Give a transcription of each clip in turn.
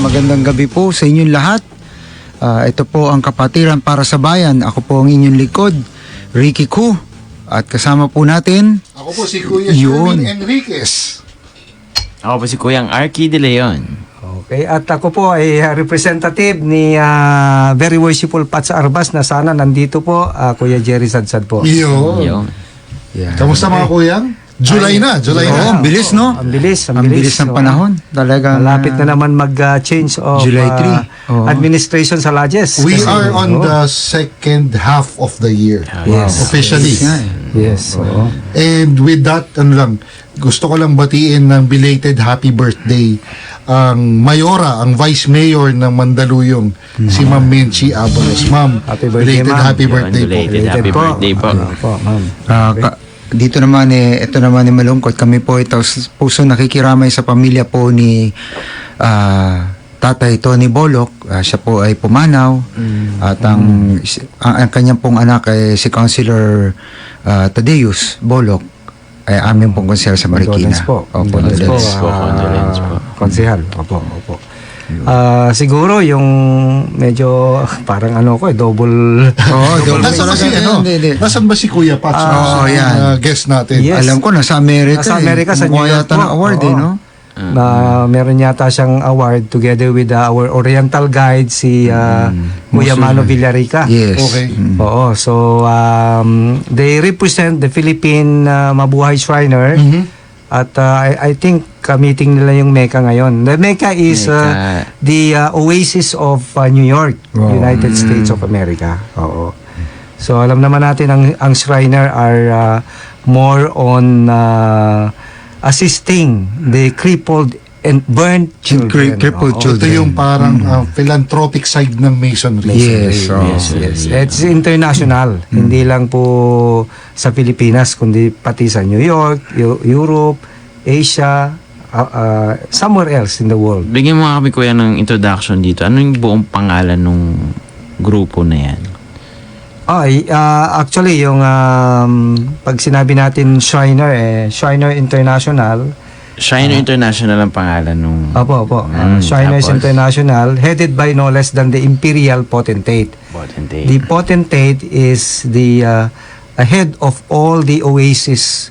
magandang gabi po sa inyong lahat. Ito po ang Kapatiran para sa Bayan. Ako po ang inyong likod, Ricky Koo. At kasama po natin... Ako po si Kuya Sherwin Enriquez. Ako po si Kuyang Arky De Leon. Okay, at ako po ay representative ni Very Worshipful Pats Arbas na sana nandito po, Kuya Jerry Sadsad po. Yun. Yeah. Kamusta mga kuyang? July na. Ang bilis, no? Ang bilis. Ang bilis ng panahon. Talagang Malapit na naman mag-change of July 3. administration sa Lajes. We are on the second half of the year. Yes. Officially. Yes. Oo. And with that, gusto ko lang batiin ng belated happy birthday ang Mayora, ang Vice Mayor ng Mandaluyong, si Ma'am Menchi Abalos. Ma'am, Happy birthday, belated ma'am. happy birthday po. Belated happy birthday po. Po, ma'am. dito naman ito naman malungkot. Kami po ito puso nakikiramay sa pamilya po ni Tatay Tony Bolok. Siya po ay pumanaw. At ang kanyang pong anak ay si Councilor Tadeus Bolok ay aming pong konsehal sa Marikina. Condolence po. Condolence po. Condolence po. Konsehal. Opo. Siguro yung medyo parang double. Double. Nasaan ba si, Hindi. nasaan ba si Kuya Pats? yan. Guest natin. Yes. Alam ko nasa Amerika. Nasa Amerika, sa New Kumuha York yata po. ng award Oo. no? Na meron yata siyang award together with our Oriental guide si Kuya Mano Villarica. Yes. Okay. Oo, so they represent the Philippine Mabuhay Shriner. At I think meeting nila yung Mecca ngayon. The Mecca is the oasis of New York, United States of America. Oo. So alam naman natin ang Shriner are more on assisting the crippled and burnt children. Crippled Oo. children. Ito yung parang philanthropic side ng Masonry. Yes. Yes. It's international. Hindi lang po sa Pilipinas, kundi pati sa New York, Europe, Asia, somewhere else in the world. Bigyan mo kami kuya ng introduction dito. Ano yung buong pangalan ng grupo na yan? Actually, yung pag sinabi natin Shriner, Shriner International. Shriner International ang pangalan nung... Opo. Shriners tapos? International, headed by no less than the Imperial Potentate. Potentate. The Potentate is the head of all the oasis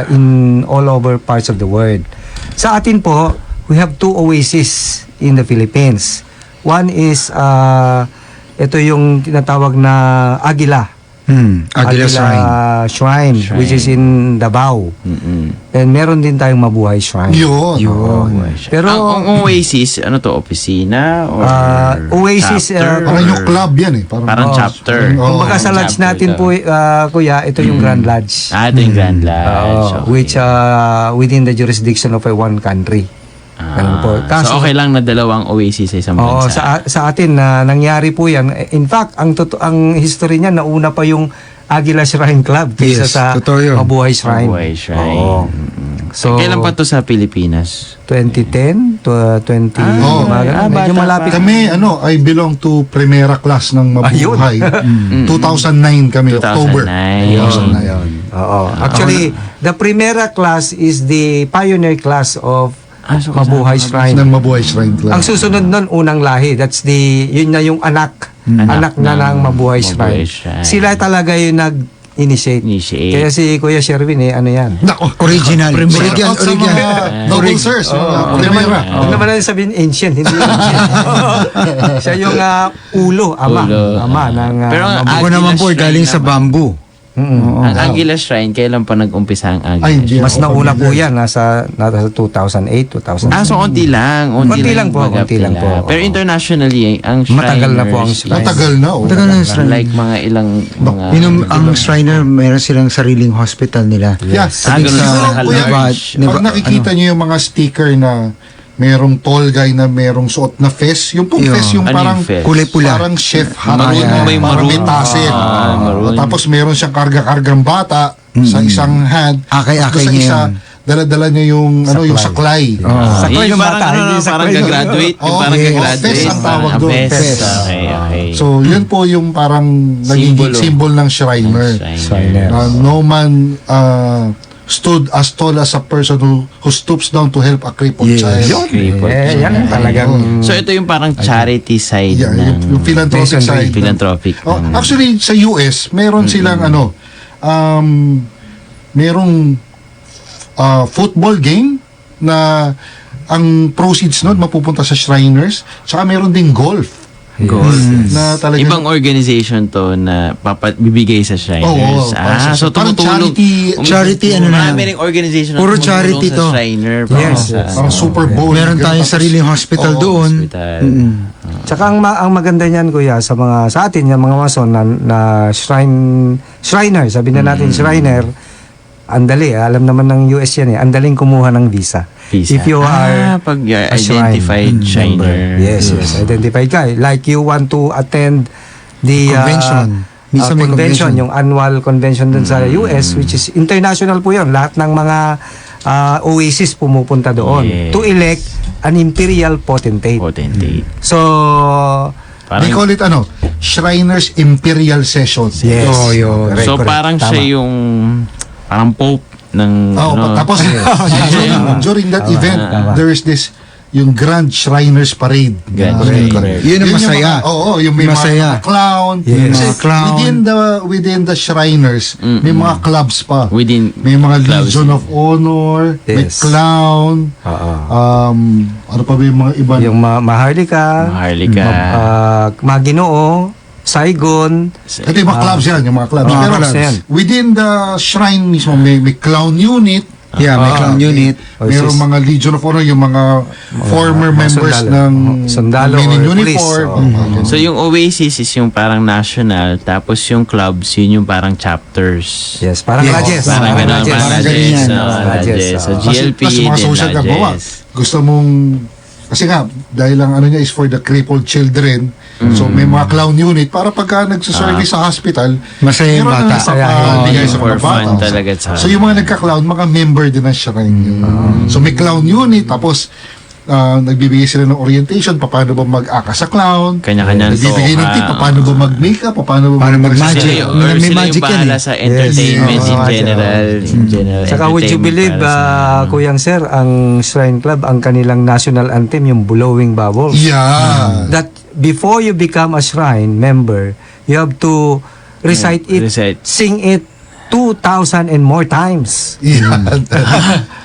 in all over parts of the world. Sa atin po, we have two oasis in the Philippines. One is ito yung tinatawag na Aguila. Aguila Shrine. Which is in Davao. And meron din tayong Mabuhay Shrine. Yun. Pero ang Oasis, ano to? Opisina? Or Oasis, chapter? Parang yung club yan eh. Parang chapter. kumbaga sa lodge Chapter natin to. po, kuya, ito yung Grand Lodge. Ito yung Grand Lodge. Okay. Which within the jurisdiction of one country. Ganun po. So okay lang na dalawang Oasis sa isang Oo, bansa. sa atin na nangyari po yan. In fact, ang history niya nauna pa yung Aguila Shrine Club kaysa Yes, sa totoo yun. Mabuhay Shrine. Mabuhay Shrine. Oo. So, Kailan pa to sa Pilipinas? 2010 to 20 Oo. medyo bata malapit. pa. Kami, I belong to Primera Class ng Mabuhay. 2009 kami, 2009. October. Ayun. Oo. Actually, the Primera class is the pioneer class of So Mabuhay Shrine. Ng Mabuhay Shrine Club. Ang susunod nun, unang lahi. Yun na yung anak. Anak na ng Mabuhay Shrine. Sila talaga yung nag-initiate. Kaya si Kuya Sherwin, ano yan? Nako. Original. Shout out sa mga double sirs. Primera. Huwag naman natin sabihin ancient, hindi ancient. Siya yung ulo, ama. Ulo. Ama ng Pero ang Ako naman po ay galing sa bamboo. Ang Aguila Shrine, kailan pa nag-umpisa ang Aguila Ay, Shrine? mas nauna po yan, nasa 2008, 2009. So konti lang. Konti lang po, baga konti lang pila. po. Pero internationally, ang Shriners... Matagal na po ang Shrine. Matagal na. Matagal na yung Shrine. Like mga ilang... mga Ang Shriner, meron silang sariling hospital nila. Yes. Ah, ganun Siguro, sa kuya, large. pag nakikita niyo yung mga sticker na merong tall guy na merong suot na fez, yung pong Yun. fez yung Ano parang yung fez? Kulay pula. parang chef hat Maroon, na may parang may maroon. tassel. Maroon. Tapos meron siyang karga-kargang bata sa isang hand. Akay-akay Tapos sa niya isa, yun. dala-dala niya yung yung saklay. Saklay yung ng parang, bata, hindi saklay parang ng- gagraduate. Yung Oo, parang yes. gagraduate. Fest ang tawag doon, Fest. fest. Okay. So, yun po yung parang nagiging Simbolo. symbol ng Shriner. Shriner. No man stood as tall as a person who stoops down to help a crippled Yes. child. Crippled Yan ang talagang... So ito yung parang charity side Yeah, ng yung philanthropic masonry. side. philanthropic. Oh, ng- actually, sa US, meron silang merong football game na ang proceeds nun mapupunta sa Shriners. Tsaka meron ding golf. Gold. Na talagang... Ibang organization to na bibigay sa Shriners. Oo, para sa- so parang tumutulong. charity ano na Marami lang. ring organization na Puro tumutulong charity sa to. Shriner. para Yes, sa, yes. Parang Super Bowl. Meron tayong Tapos- sariling hospital Oo, doon. hospital. Tsaka ang maganda niyan kuya sa atin yung mga mason na Shriner, sabi na natin Shriner, andali, alam naman ng US yan andaling kumuha ng visa. Visa. If you are pag a identified Shriner. Yes, identified ka. Like you want to attend the Convention. Minsan may convention. yung annual convention dun sa US, which is international po yun. Lahat ng mga oasis pumupunta doon Yes. to elect an imperial potentate. Potentate. So, They call it Shriners Imperial Session. yes. Oh, yun. So Correct. parang Tama. siya yung parang pope ng Tapos during that event, there is this yung Grand Shriners Parade. Grand Correct. Shriners. Yun ang Yung masaya. yung may Masaya. mga clown. Yes. Kasi Mga clown. within the Shriners, may mga clubs pa. within May mga clubs. Legion of Honor, may Yes. clown, ano pa ba yung mga iba? yung Maharlika, Maharlika. Maginoo, Saigon, Ito yung mga clubs yan, yung mga clubs. mga Pero clubs na yan. within the shrine mismo, may clown unit. Yeah, may clown Okay. unit. Mayroong mga Legion of Honor, yung mga former mga members sundalo. ng Sundalo men in or police. uniform. Oo. So yung Oasis is yung parang national, tapos yung clubs, yun yung parang chapters. yes, parang Yes. lodges. Parang ganun, Lodges. parang Parang lodges. ganyan. Lodges. So Kasi GLP, plus mga din social ka bawa. lodges. Gusto mong kasi nga dahil ang ano niya is for the crippled children. So may mga clown unit para pagka nagsaservice sa hospital, Masaya yung meron na bata. napapabigay sa For mga fun bata. talaga sa... So yung mga nagka-clown, mga member din ng shrine yun. So may clown unit, tapos nagbibigay sila ng orientation, paano ba mag-aka sa clown. Kanya-kanyang Nagbibigay ng toka. tip, paano ba mag-makeup, paano ba Paano Sila mag-magic. yung, May or sila magic yung yan bahala eh. sa entertainment Yes. in Yes. general. In general Saka would you entertainment believe, para sa- Kuyang Sir, ang Shrine Club, ang kanilang national anthem, yung Blowing Bubbles. Yeah. That before you become a Shrine member, you have to recite it, Recite. sing it 2,000 and more times. Yeah.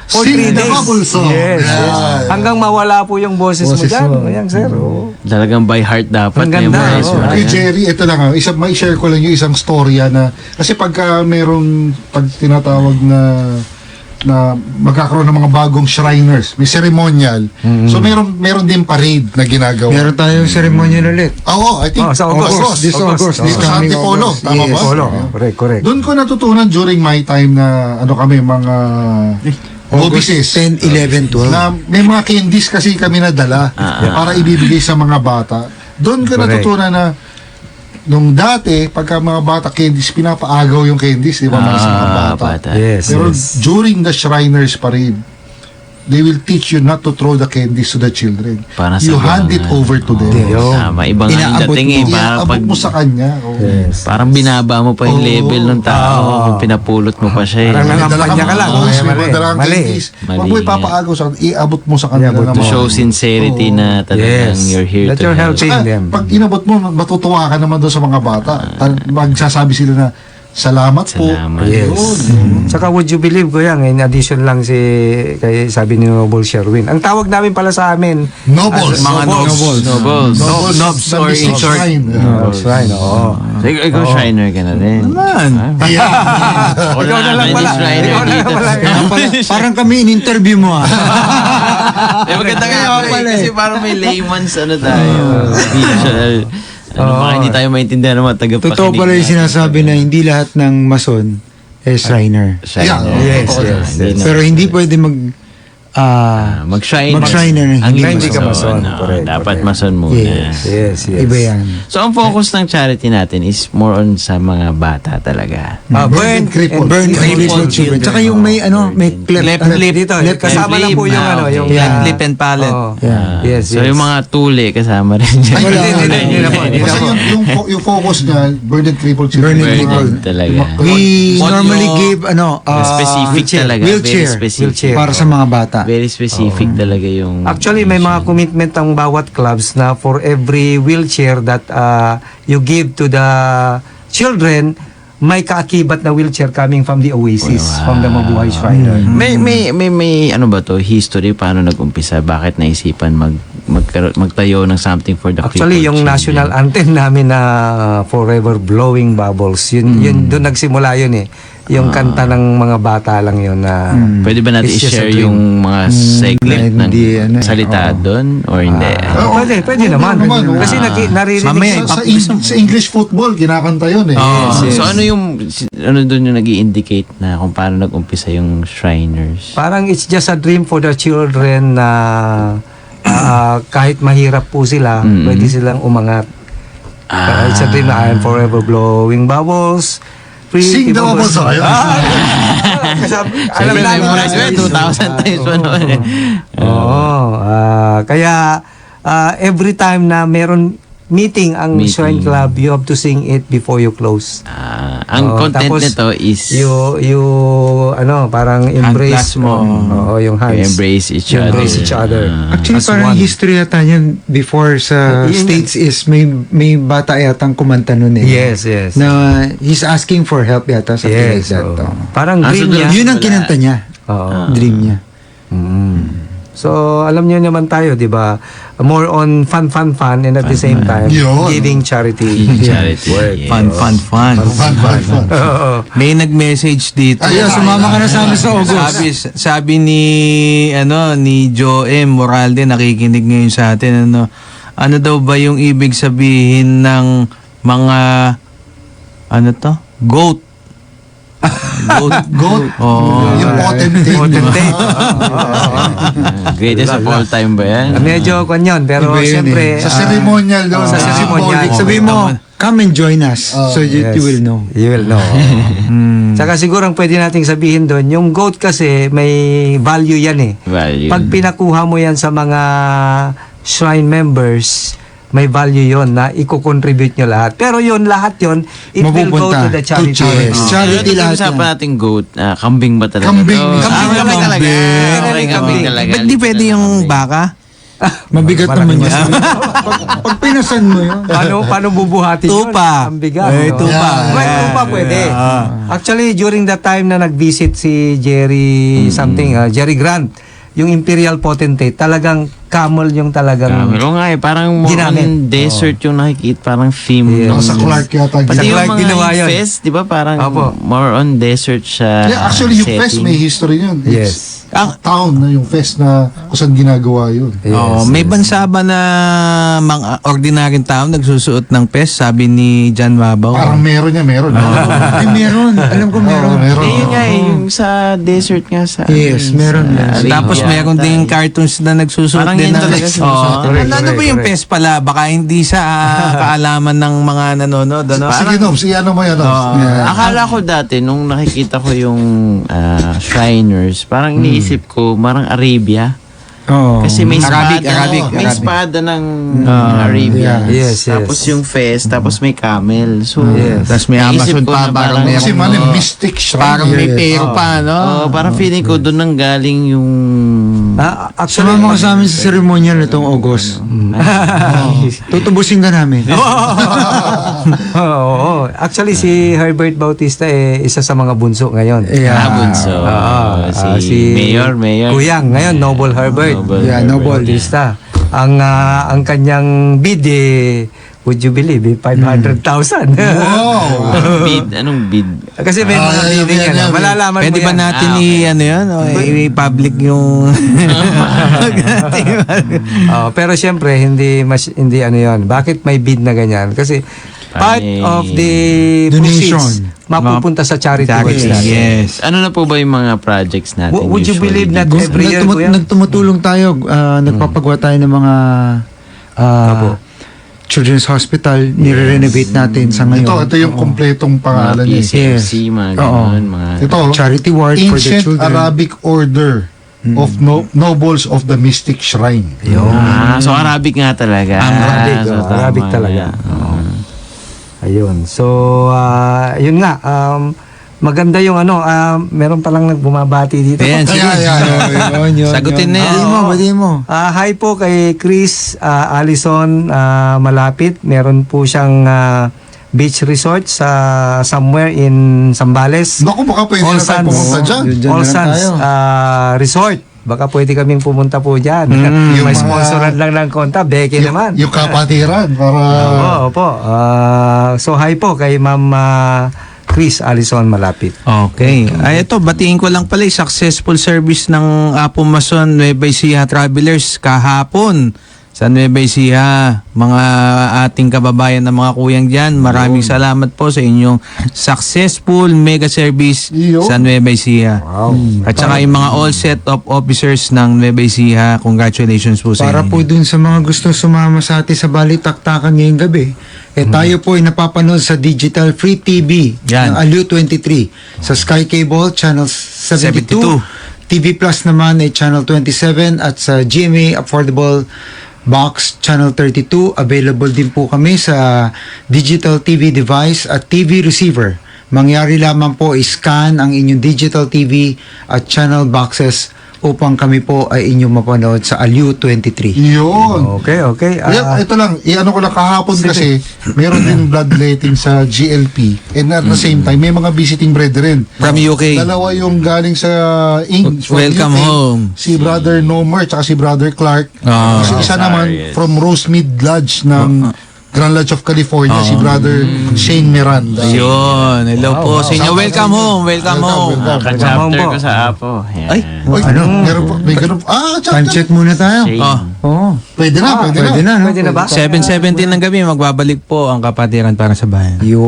For Sing 3 the days. bubble song. Yes, Yeah. yes. Hanggang mawala po yung boses mo Boses dyan. mo. Kuyang Sir. Oh. Talagang by heart dapat. Ang ganda, memorize oo. mo na Kay yan. Jerry, ito lang may share ko lang yung isang storya na kasi pagka merong pag tinatawag na magkakaroon ng mga bagong Shriners, may ceremonial. So meron din parade na ginagawa. Meron tayong ceremonial ulit. Oo, I think Sa August. This August. Dito sa Coming Antipolo, August. tama Yes. ba? Polo. Correct, correct. Doon ko natutunan during my time na kami mga August novices. 10, 11, 12. Na may mga candies kasi kami nadala para ibibigay sa mga bata. Doon ko Correct. natutunan na nung dati, pagka mga bata candies, pinapaagaw yung candies, di ba? Mga sa mga bata. Yes, Pero yes. during the Shriners Parade, they will teach you not to throw the candies to the children. Para sa You hand it ganun. over to them. Yun. Tama, ibang ang Inaabot dating eh. mo. Parang Iaabot pag, mo sa kanya. Oh. parang binaba mo pa yung Oo. level ng tao. Kung pinapulot mo pa siya eh. Parang May nangampanya ka lang. toys, Mali. may madalang Mali. candies. Mali Huwag mo nga. ipapaagaw sa iabot mo sa kanila Iabot naman. To show sincerity Oo. na talagang Yes. you're here That to you're help. helping. Saka, them. pag inabot mo, matutuwa ka naman doon sa mga bata. Magsasabi sila na, salamat po. Salamat. Yes. Saka would you believe ko yan, in addition lang kay sabi ni Noble Sherwin. Ang tawag namin pala sa amin, Nobles. Mga Nobles. nobles. Nobles. Nobs Ng or in Mystic short. Shrine. Shrine, oo. So, ikaw Shriner ka na rin. Naman. Yeah. Ako Ikaw na lang hindi pala. Shriner Ikaw na lang dito. pala. Parang kami in-interview mo ah. Eh, maganda nga Kaya ako pala eh. eh. Kasi parang may layman's ano tayo. Visual. Baka hindi tayo maintindihan ng mga tagapakinig. Totoo pala yung natin. sinasabi na hindi lahat ng mason eh Shriner. Shriner. Yeah. Yes, yes, Hindi na. Pero hindi pwede mag-shriner. Ang Hindi ka mason. mason. No, Correct, dapat correct. mason muna. Yes. Iba yan. So, ang focus ng charity natin is more on sa mga bata talaga. Burn and crippled. Burn and Crippled crippled children. children. Tsaka yung may may Left lip. Dito, Left kasama lip. lang po yung Ah, okay. yung Left lip and palate. Oo. Yeah. Yes, So, yung mga tuli kasama rin dyan. Ay, Hindi na po. Kasi yung focus niya, burn and crippled children. Burn and Yung mga- crippled talaga. We Polio. normally give Specific talaga. wheelchair. Very specific. Wheelchair. Para sa mga bata. Very specific talaga yung... Actually, may mga commitment ang bawat clubs na for every wheelchair that you give to the children, may kaakibat na wheelchair coming from the Oasis, from the Mabuhay Shriner. May ano ba to history paano nag-umpisa, bakit naisipan magtayo ng something for the Actually, yung crippled national children? anthem namin na Forever Blowing Bubbles, yun doon nagsimula yun eh. Yung kanta ng mga bata lang yun na Pwede ba natin It's just a i-share dream. yung mga segment ng hindi, salita doon or hindi? pwede naman. naman, oo. Kasi naririnig Mamaya, Sa English football, kinakanta yun eh. So ano doon yung nag-i-indicate na kung paano nag-umpisa yung Shriners? Parang it's just a dream for the children na kahit mahirap po sila, pwede silang umangat. It's a dream na I am forever blowing bubbles. Sing the bubbles. Alam Sabi na na yung price 2,000 times pa naman eh. Oo. Kaya every time na meron meeting ang Meeting. Shrine Club, you have to sing it before you close. Ang content tapos nito is You parang embrace clasp mo. Oo, yung you hands. embrace each You other. embrace each other. Actually, As parang one. history yata yun before sa Yun States is may bata yatang kumanta nun eh. Yes. Na he's asking for help yata sa like Yes. that. oo. oh. Parang Ah, dream so niya. Yun ang kinanta niya. Oo. Dream niya. So, alam niyo naman tayo, 'di ba? More on fun and at the same time Yun. giving charity. Charity. yes. Fun. Fun. Oo. May nag-message dito. Ayun, sumama ka na sa amin sa August. Sabi ni Joe M. Moralde, nakikinig ngayon sa atin, ano daw ba yung ibig sabihin ng mga goat? Goat. Oh. Yung potentate. Potentate. Greatest of all time ba yan? Medyo kwan yun, pero Iba yun siyempre eh. Sa ceremonial doon. sa ceremonial. symbolic. Sabi mo, come and join us. So Yes. you will know. You will know. Saka siguro ang pwede nating sabihin doon, yung goat kasi may value yan eh. Value. Pag pinakuha mo yan sa mga shrine members, may value yon na i-contribute nyo lahat. Pero yun, lahat yon it will go Mapupunta to the charity. to charity. Pero Charity ito lahat usapan yan. natin goat, kambing ba talaga? Kambing. Oh, Kambing kambing naman. talaga. Kambing. Okay, kambing talaga. Ba't di pwede yung baka? Mabigat naman yun. Pag pinasan mo yun. Paano bubuhati yun? Tupa. Ang bigat. Eh, no? tupa. Well, Yeah. tupa pwede. Yeah. Actually, during that time na nag-visit si Jerry Jerry Grant, yung Imperial Potentate, talagang camel yung talagang... Pero nga parang more Ginamit. on desert yung nakikita, parang theme. Yeah. nung- Sa Clark yata. Pati Sa yung Clark mga ginawa yun. fest, di ba parang Opo. more on desert siya. Yeah, actually, yung setting. fest may history yun. Yes. Ang town na yung fest na kung saan ginagawa yun. Oh, may bansa ba na mga ordinaryong tao nagsusuot ng pes? Sabi ni John Mabaw. Parang meron niya, meron. Ay, meron. Alam ko meron. meron. Eh, yun nga eh, yung sa desert nga sa... Yes, meron yan. Arabia. Tapos mayroon ding cartoons na nagsusuot Parang din yun ng talaga sinusuot. Ano ba yung pes pala? Baka hindi sa kaalaman ng mga nanonood. Ano? Sige, Nom, sige, ano mo yan, Nom? Akala ko dati, nung nakikita ko yung Shriners, parang iniisip ko, parang Arabia. Oo. Kasi may Arabic, espada, Arabic, may Arabic. espada ng Arabia. Yes, yes. Tapos yung fest, tapos may camel. So, Yes. Tapos may naisip Amazon ko pa, na parang may- Kasi man, mystic shrine. Parang may Yes. pero pa, no? parang feeling ko doon nang galing yung... Actually, Sumama ka sa amin sa ceremonial nitong August. Tutubusin ka namin. Oo. Actually, si Herbert Bautista isa sa mga bunso ngayon. Yeah. Bunso. Si Mayor. Kuyang, ngayon, Noble Herbert. Yeah, Noble. Bautista. Ang kanyang bid, would you believe, 500,000. Anong bid? Kasi may mga Ah, bidding yan, yan. yan. Malalaman Pwede mo ba yan. natin i-public yung... Pero siyempre, hindi ano yun. Bakit may bid na ganyan? Kasi part of the Donation. proceeds mapupunta sa charity works natin. Yes. Ano na po ba yung mga projects natin? Would you usually? believe that every year po yan? Nagtumutulong tayo, nagpapagawa tayo ng mga children's hospital, nire-renovate natin sa ngayon. Ito yung kompletong Mga pangalan niya. PCMC, mga ganun, mga... Ito, Charity ward for the Ancient children. Arabic Order of Nobles of the Mystic Shrine. So Arabic nga talaga. Arabic, So, tama Arabic talaga. yan. Ayun. So, yun nga. Maganda yung meron palang nagbumabati dito. Ayan, sige. Sagutin na yan. Badi mo. Hi po kay Chris Allison Malapit. Meron po siyang beach resort sa somewhere in Zambales. Naku, baka pwede na tayo pumunta dyan. Diyan All na lang Suns tayo. Resort. Baka pwede kaming pumunta po dyan. Yung May mga- sponsoran lang ng konta. Beke naman. Yung kapatiran para... Opo. So hi po kay Ma'am Chris Allison Malapit. Okay. Ay, ito, batiin ko lang pala yung successful service ng Apo Mason Nueva Ecija Travelers kahapon sa Nueva Ecija. Mga ating kababayan na mga kuyang dyan, maraming salamat po sa inyong successful mega service Yun. sa Nueva Ecija. Wow. At saka yung mga all set of officers ng Nueva Ecija, congratulations po sa Para inyo. po dun sa mga gusto sumama sa atin sa balitaktakan ngayong gabi, tayo po ay napapanood sa Digital Free TV Yan. ng Aliw 23 sa Sky Cable Channel 72, 72. TV Plus naman ay Channel 27 at sa GMA Affordable Box Channel 32. Available din po kami sa digital TV device at TV receiver. Mangyari lamang po scan ang inyong digital TV at channel boxes upang kami po ay inyong mapanood sa Aliw 23. Yun. Okay. Ito lang, i-ano ko lang kahapon kasi meron din bloodletting sa GLP and at the same time may mga visiting brethren. From UK. Dalawa yung galing sa Welcome UK, home. Si Brother Nomer at si Brother Clark. Ah. Kasi isa naman Yes. from Rosemead Lodge ng Grand Lodge of California, si Brother Shane Miranda. Yun. Hello po sa inyo. Shout out Welcome sa inyo. home. Welcome home. Welcome. Ka-chapter po. ko sa Apo. Yan. Ay. Oy, Ano? meron pa, may ganun. Time Chapter. check muna tayo. Shane. Oh. Oo. Pwede na, pwede Pwede na. na, no? Pwede na ba? 7:17 ng gabi, magbabalik po ang Kapatiran para sa Bayan. Yo.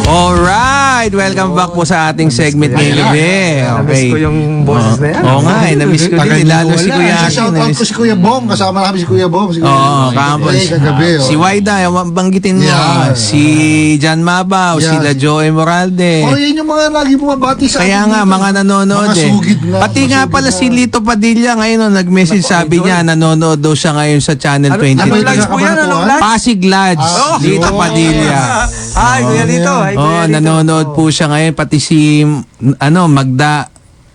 Alright! Welcome back po sa ating segment ngayong gabi. Namiss ko yung boses na yan. Oo nga, namiss ko Tagal din. na Lalo si wala. Kuya Aki. Shout out ko si Kuya Bong, kasama namin si Kuya Bong. Si Kuya Oo, Bong. kahapon. Kagabi. Si Waida, banggitin mo. Yeah. Si John Mabaw, Yeah. sila Joey Moralde. Oh, yun yung mga lagi bumabati sa Kaya atin nga, dito. mga nanonood Mga eh. sugid na. Pati mga nga sugid pala na. si Lito Padilla ngayon, nag-message sabi niya, nanonood daw siya ngayon sa Channel Ano 22. lodge po yan? Anong lodge? Pasig Lodge, Lito yun. Padilla. Hi, Kuya Lito. Hi, Kuya Oh, Lito. nanonood po siya ngayon, pati si Magda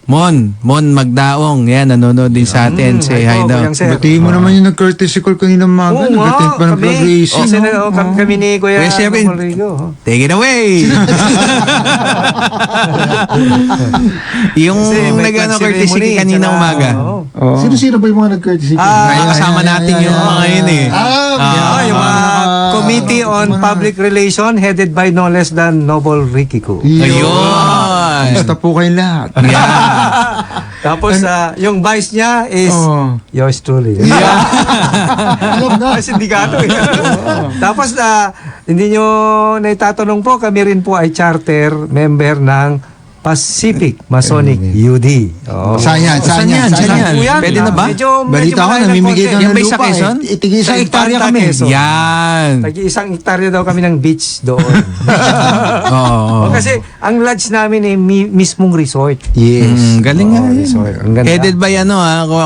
Mon Magdaong. Yan, nanonood din sa atin. Say hi Hi po, daw. Kuyang Sir. Batiin mo naman yung nag-courtesy call kanina umaga. Oo nga, Nag-attend pa ng kami. vlog racing. Kasi no? kami ni Kuya Kuya Sherwin. Rodrigo. Take it away! Yung Kasi may nag-ano flag courtesy ceremony, kanina tsaka, umaga. oo. Oo. Sino-sino ba yung mga nag-courtesy? Ay, kasama natin yung mga yun eh. Yung Committee on Public Relation headed by no less than Noble Ricky Ko. Ayun! Basta po kayo lahat. Tapos yung vice niya is Oo. yours truly. Alam na. Ay, sindikato eh. Tapos hindi nyo naitatanong po, kami rin po ay charter member ng Pacific Masonic UD. Oh. Saan yan? Saan yan? Saan yan? Pwede na ba? Medyo Balita ko, malayo ng namimigay konti. daw Yan ng ba yung sa lupa Quezon? eh. Itigil sa Sa hektarya Infanta, kami. Quezon. Yan! Tagi-isang hektarya daw kami ng beach doon. Oo. Kasi ang lodge namin ay mismong resort. Yes. Galing nga yun. Resort. Ang ganda. Headed by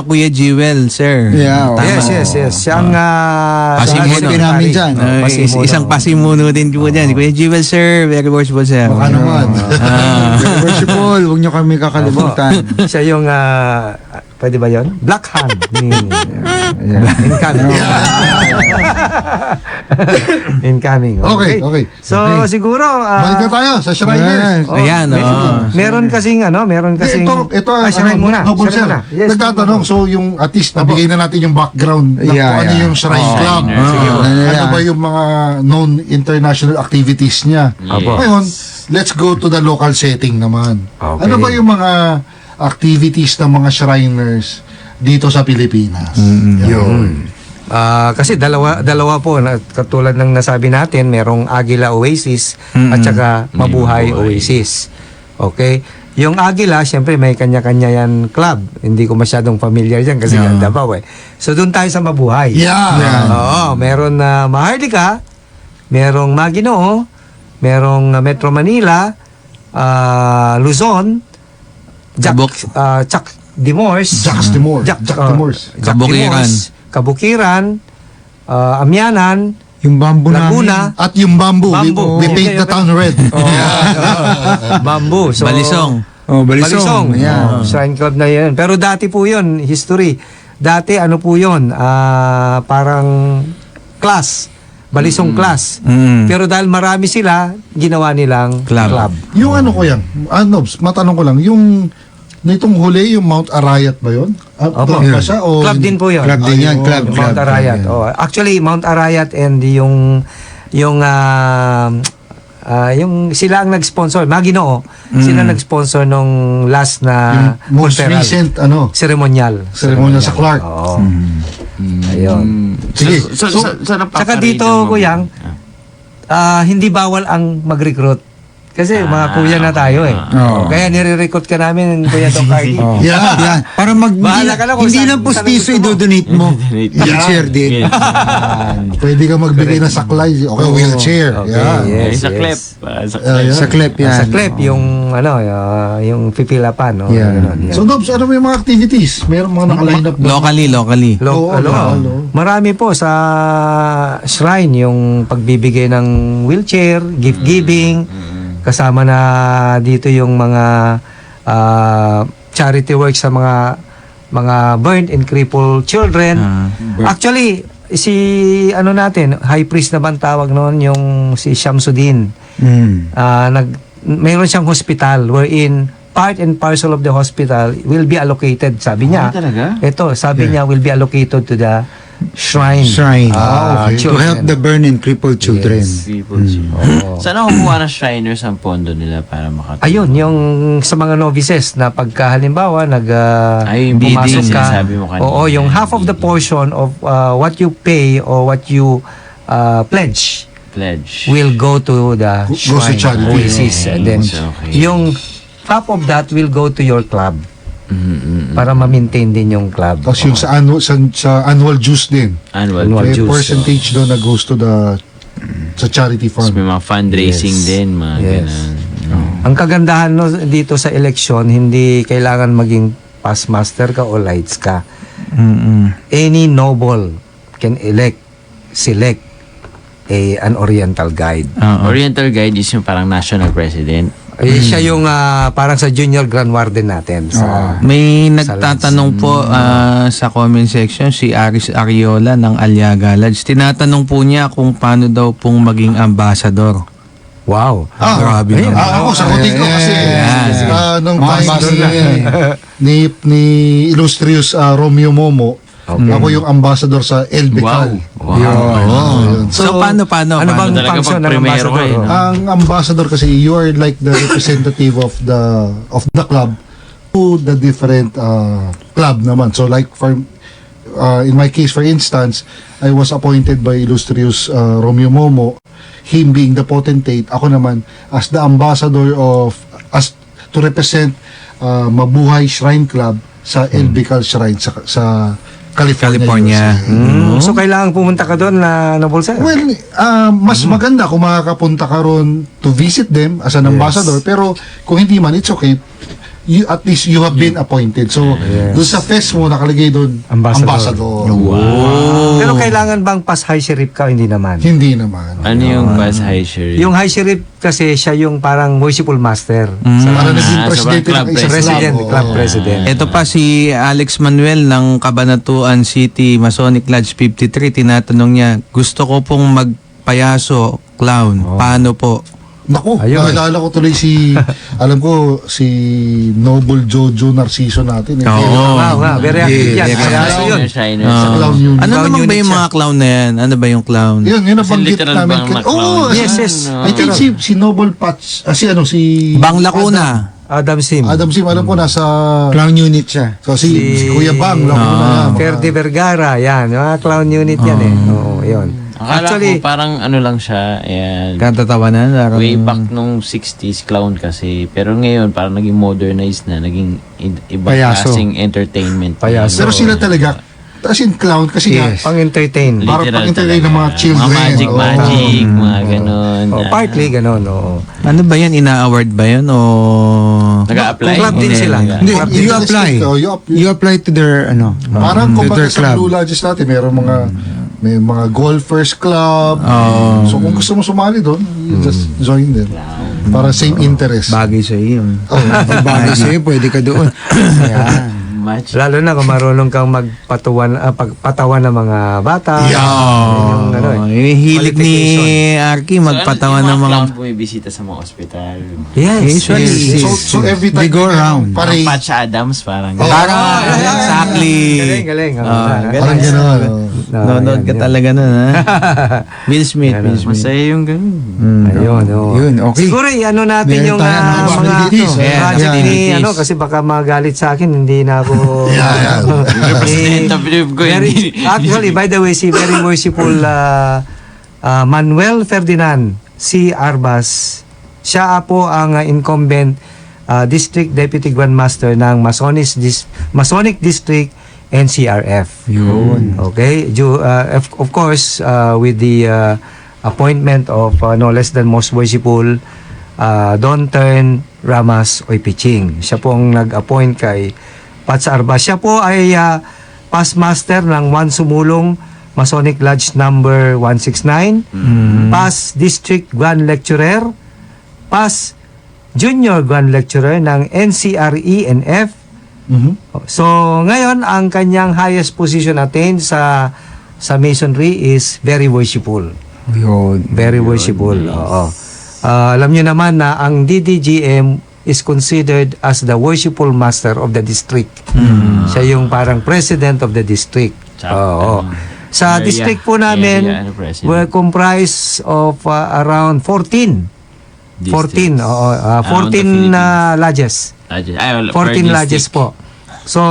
Kuya Jewel, sir. Yeah, oo. Tama. Yes. Siyang Pasimuno. Secretary namin dyan. Ay, isang pasimuno din po dyan. Kuya Jewel, sir. Very worshipful, sir. Baka naman. Very worshipful. Huwag niyo kami kakalimutan. Siya yung pwede ba yon? Black Hand ni Incoming. Incoming. Okay. So siguro Balik na tayo sa Shriners. Ayan, meron kasing Ito shrine muna. Noble Shrine Sir. muna. Yes. Nagtatanong, so yung at least nabigay na natin yung background ng Yeah, kung ano yeah. yung Shrine Club. Sige. Ano ba yung mga known international activities niya. Ngayon, let's go to the local setting naman. Okay. Ano ba yung mga activities ng mga Shriners dito sa Pilipinas? Yun. Kasi dalawa po, katulad ng nasabi natin, merong Agila Oasis at saka Mabuhay Oasis. Okay? Yung Agila, syempre may kanya-kanya yan club. Hindi ko masyadong familiar dyan kasi yan Davao eh. So doon tayo sa Mabuhay. Yeah. Oo, meron na Maharlika, merong Maginoo, merong Metro Manila, Luzon, Jack Dimors, Jack Demors. Kabukiran. Kabukiran, Amianan, Yung bamboo Laguna, At yung bamboo, Bamboo. we paint the town red. Bamboo. So, Balisong. Balisong. Yeah. Shrine Club na yun. Pero dati po yun, history. Dati ano po yun, parang class. Balisong class. Pero dahil marami sila, ginawa nilang club. Yung ano ko yan, Nobs, matanong ko lang, yung nitong huli, yung Mount Arayat ba yun? Opo. Club ba siya? O Club din po yun. Club din yan, Ayun. club. Mount Arayat. Oh, actually, Mount Arayat and yung sila ang nag-sponsor, Maginoo, sila nag-sponsor nung last na Yung most Cultural recent, ceremonial sa Clark. Oo. Ayun. Sige. Saka dito, Kuyang, hindi bawal ang mag-recruit. Kasi mga kuya na tayo eh. Oo. Kaya nire-recruit ka namin, Kuya Don Cardi. Yeah. Para Bahala ka lang kung hindi saan- lang postiso saan gusto mo. i-donate mo. Yeah. Share din. Pwede ka magbigay ng saklay o wheelchair. Okay, Yeah. yes, Sa yes. clip. Yeah. Sa clip yan. Sa clip, yung yung pipilapan. No? Yeah. Ganun, yan. So, Nobs, ano yung mga activities? Meron mga naka-line up ba? Locally. Oo, ano? Marami po sa shrine yung pagbibigay ng wheelchair, gift giving, kasama na dito yung mga charity work sa mga burnt and crippled children. Actually, si natin, high priest na bang tawag noon, yung si Shamsuddin. Mayroon siyang hospital wherein part and parcel of the hospital will be allocated, sabi niya. talaga? Ito, sabi niya will be allocated to the shrine. Okay. To children. help the burn and crippled children. Sana kumuha ng Shriners ang pondo nila para makatulong? Ayun, yung sa mga novices na pagka halimbawa Ay, yung pumasok bidding, ka. sinasabi mo kanina. Oo, yung half of the portion of what you pay or what you pledge Pledge. will go to the Goes to shrine. charity. Oasis. And then Okay. yung top of that will go to your club para ma-maintain din yung club. Tapos yung sa annual dues din. Annual. Annual May dues. percentage doon na goes to sa charity Tapos fund. may mga fundraising Yes. din, mga Yes. ganun. Ang kagandahan no, dito sa election, hindi kailangan maging past master ka o lights ka. Any noble can select an oriental guide. Oriental Guide is yung parang national president. Siya yung parang sa junior grand warden natin. May nagtatanong po sa comment section si Aris Ariola ng Aliaga Lodge. Tinatanong po niya kung paano daw pong maging ambassador. Wow. Grabe naman. Ako, sagutin ko kasi nung time ni Illustrious Romeo Momo, ako yung ambassador sa LBCAL. Wow. So, paano? Ano bang Talaga function pag ng primero ambassador? ka, no? Ang ambassador kasi you are like the representative of the club to the different club naman. So like in my case for instance, I was appointed by Illustrious Romeo Momo, him being the potentate, ako naman as the ambassador as to represent Mabuhay Shrine Club sa LBCAL Shrine sa California. USA. So kailangan pumunta ka doon na Bolsa? Well, mas maganda kung makakapunta ka ron to visit them as an ambassador. Pero kung hindi man, it's okay. At least you have been appointed. So, doon sa fest mo, nakalagay doon, ambassador. Pero kailangan bang pas high sheriff ka? Hindi naman. Hindi naman. Ano yung Buzz High Sheriff? Yung high sheriff kasi siya yung parang worshipful master. Para naging sa presidente club ng isang President, club. club president. Ito pa si Alex Manuel ng Cabanatuan City Masonic Lodge 53. Tinatanong niya, gusto ko pong magpayaso, clown. Paano po? Naku, Ayun. naalala ko tuloy alam ko, si Noble Jojo Narciso natin. Oo. Wow, nga, very active yan. Yeah, Kaya so yun. Shiner. Sa clown unit. Ano Clown naman ba unit yung siya. mga clown na yan? Ano ba yung clown? Yun nabanggit literal namin. bang na Oo, clown? Yes, yes. I think si Noble Patch, si Bang Lacuna. Adam Sim. Adam Sim, alam ko nasa Clown unit siya. so si Kuya Bang Lacuna. Ferdi Vergara, yan. Mga clown unit yan eh. Oo, yun. Akala ko parang ano lang siya, ayan. Katatawanan. Larang, Way back nung 60s, clown kasi. Pero ngayon, parang naging modernized na, naging ibang Payaso. klaseng entertainment. Payaso. Pero sila talaga, as in clown kasi Yes. Pang-entertain. Para Literal pag-entertain ng mga talaga. children. Mga magic, Oo. magic, mga ganun. Oh, partly, ganun. Oo. Ano ba yan? Ina-award ba yun? O... Nag-a-apply? Club din sila. Hindi, Club you din apply. district, oh, You apply to their, Parang to kumbaga their sa club. Blue Lodges natin, may mga golfers club. So kung gusto mo sumali doon, you just join them. Para same interest. Bagay sa iyo. Bagay sa'yo, pwede ka doon. Ayan. Match. Lalo na kung marunong kang pagpatawan ng mga bata. Yung ano eh. Hinihilig ni Qualification. Arky magpatawan ng mga... clown bumibisita sa mga ospital. Yes. Usually, Yes, yes. So every time They go around. Parang parade, Patch Adams, parang Oh. Parang, exactly. Galing. parang gano'n. Nanonood ka talaga nun, ha? Will Smith, Yan, Will Smith. masaya yung ganun. Ayun, oo. Yun, okay. Siguro i-ano natin Meron yung tayo ng mga possibilities. project Yeah. ni kasi baka magalit sa akin, hindi na ako Representative ko very, hindi. actually, by the way, si very worshipful Manuel Ferdinand C. Arbas, siya po ang incumbent District Deputy Grandmaster ng Masonic District NCRF. Yun. Okay? Of course, with the appointment of no less than most worshipful Don Tern Ramas Oypiching. Siya po ang nag-appoint kay Pats Arbas. Siya po ay past master ng One Sumulong Masonic Lodge number 169, past District Grand Lecturer, past Junior Grand Lecturer ng NCRE-NF. So, ngayon, ang kanyang highest position attained sa Masonry is very worshipful. Yun. Very worshipful. Oo. Alam niyo naman na ang DDGM is considered as the worshipful master of the district. Siya yung parang president of the district. Oo. Sa Area- district po namin, area ano, president. we're comprised of around 14. 14, oo. 14 lodges. 14 lodges po. So,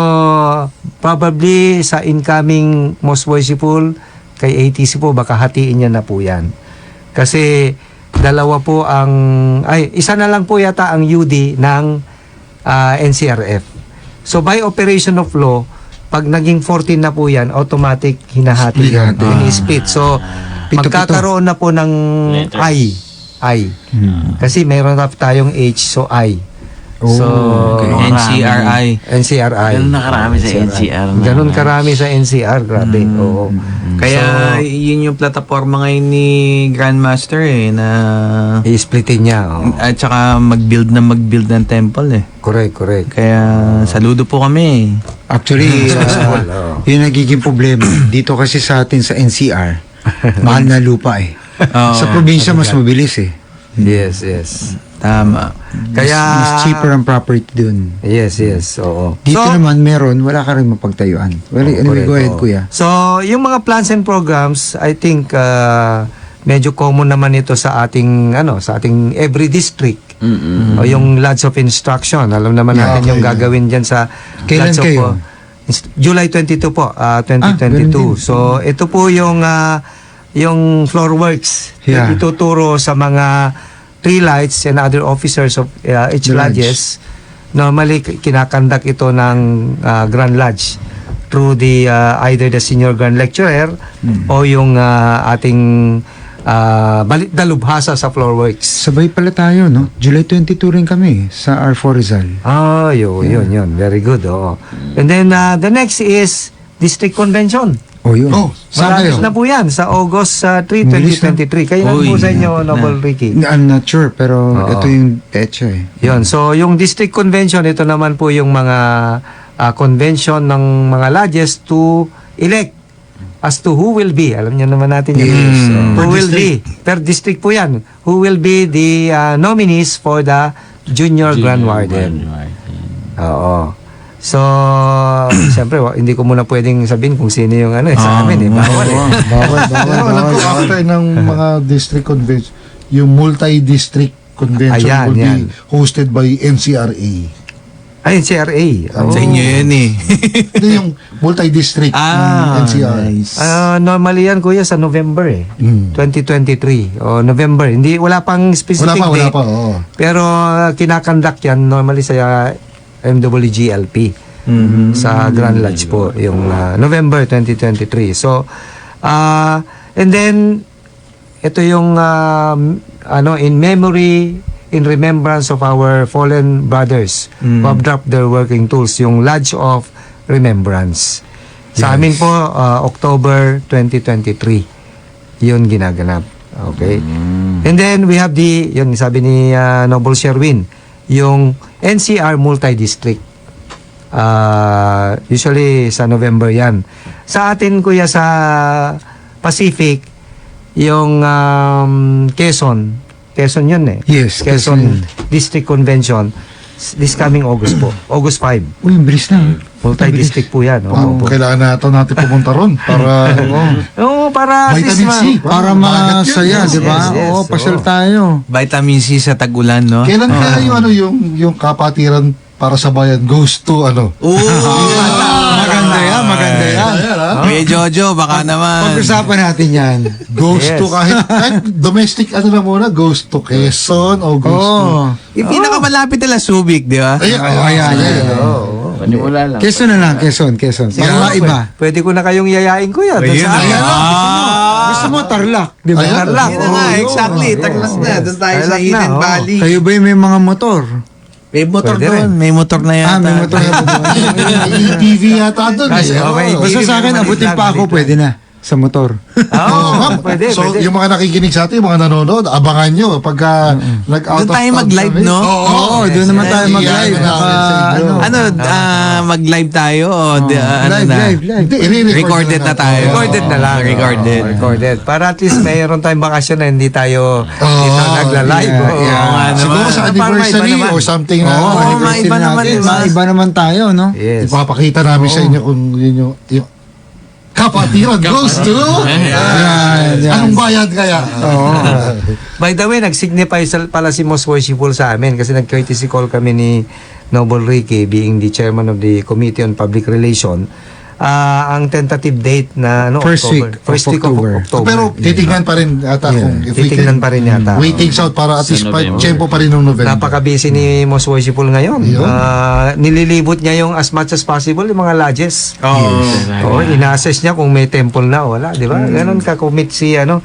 probably sa incoming most worshipful, kay ATC po, baka hatiin niya na po yan. Kasi, dalawa po isa na lang po yata ang UD ng NCRF. So, by operation of law, pag naging 14 na po yan, automatic hinahati yan. Ini-split. So, Pito-pito. magkakaroon na po ng Letters. I. Kasi mayroon na tayong H, so I. So, NCRI. NCRI. Ganun na karami sa NCR na. Ganun karami sa NCR, grabe. Oo. Kaya yun yung plataforma ngayon ni Grandmaster na I-splitin niya. Oo. at saka mag-build ng temple eh. Correct. Kaya saludo po kami. Actually, yun nagiging problema. Dito kasi sa atin sa NCR, mahal na lupa eh. Sa probinsya, mas mabilis eh. Yes. Tama. Kaya, Mas cheaper ang property dun. Yes. Oo. Dito naman meron, wala ka rin mapagtayuan. Well, anyway, go ahead, kuya. So, yung mga plans and programs, I think medyo common naman ito sa ating every district. O yung Lodge of Instruction. Alam naman natin yung gagawin diyan sa Kailan Lodge of, kayo? July 22 po, 2022. ganun din. So, ito po yung floor works. Yeah. Ituturo sa mga tree lights and other officers of each The lodge. lodges. Normally, kinakandak ito ng Grand Lodge through the either the senior Grand Lecturer o yung ating dalubhasa sa floor works. Sabay pala tayo, no? July 22 rin kami sa R4 Rizal. Yun. Very good. Oo. And then, the next is District Convention. Yun. Saan kayo? Malapit na po yan sa August 3, Bilis na. 2023. Kailan Uy, po sa inyo, Noble Ricky? I'm not sure, pero Oo. ito yung petsa eh. Yun. So, yung District Convention, ito naman po yung mga convention ng mga lodges to elect as to who will be. Alam niyo naman natin yun. Yes. Who Per will district. be per district po yan. Who will be the nominees for the Junior Grand Warden. Oo. So, siyempre, hindi ko muna pwedeng sabihin kung sino yung sa amin. Bawal eh. Pero alam ko, after ng mga district convention, yung multi-district convention Ayan, will yan. be hosted by NCRA. Ay, CRA. Sa inyo yun eh. Hindi yung multi-district NCR. nice. Normally yan, kuya, sa November eh. Mm. 2023 o November. Hindi, wala pang specific Wala date. pa, oo. Pero kinakandak yan normally sa MWGLP sa Grand Lodge po yung November 2023. So and then ito yung in memory, in remembrance of our fallen brothers who have dropped their working tools, yung Lodge of Remembrance. Sa amin po October 2023 yun ginaganap. Okay? And then we have yun sabi ni Noble Sherwin, yung NCR multi-district. Usually sa November yan. Sa atin, kuya, sa Pacific, yung Quezon yun eh. Yes, Quezon yun. District Convention this coming August po. August 5. Uy, bilis na. Multi-district po yan. Oo. Kailangan natin pumunta ron para Oo, para at least vitamin C. Para masaya, di ba? Yes, yes. Oo, pasyal tayo. Vitamin C sa tag-ulan, no? Kailan kaya yung kapatiran para sa bayan goes to Maganda yan, maganda yan. Kuya Jojo, baka naman. Pag-usapan natin yan. Goes Yes. to kahit domestic na muna, goes to Quezon o goes to Yung pinakamalapit nila Subic, di ba? Ayan. Panimula lang. Quezon na lang, Quezon. Para iba. Pwede ko na kayong yayain, kuya. Doon sa akin. Gusto mo Tarlac, di ba? Ayan. Tarlac. Yun na nga, exactly. Tarlac na. Doon tayo sa Tarlac na, Hidden oo. Valley. Kayo ba may mga motor? May motor Pwede doon. rin. May motor na yata. May motor na ATV yata doon. Kasi, okay. Basta sa akin, abutin pa ako, pwede na. Sa motor. Oo, pwede, So, pwede. yung mga nakikinig sa atin, yung mga nanonood, abangan nyo pagka nag-out Doon of tayo town mag-live, kami. no? Oo, doon naman tayo mag-live. Iyan natin sa inyo. Mag-live tayo? O, Live. Hindi, i-record Recorded na tayo. Recorded na lang. Recorded. Recorded. Para at least mayroon tayong bakasyon na hindi tayo dito nagla-live. yeah, Oo. yeah. nga Siguro naman. sa Para maiba anniversary naman. or something Oo, na maiba anniversary naman, natin. di ba? Maiba naman tayo, no? Yes. ipapakita namin sa inyo kung yun yung kapatiran goes to Yan. anong bayad kaya? By the way, nag-signify pala si Most Worshipful sa amin kasi nag-courtesy call kami ni Noble Ricky being the chairman of the Committee on Public Relation. Ang tentative date na First October. week of First week of October. October. Pero titignan pa rin ata kung if we Titignan can pa rin yata. waiting out para at Sa least November. tempo pa rin ng November. Napaka-busy ni Most Worshipful ngayon. Yun. Nililibot niya yung as much as possible yung mga lodges. Oo, ina-assess niya kung may temple na o wala, di ba? Ganon ka-commit si Most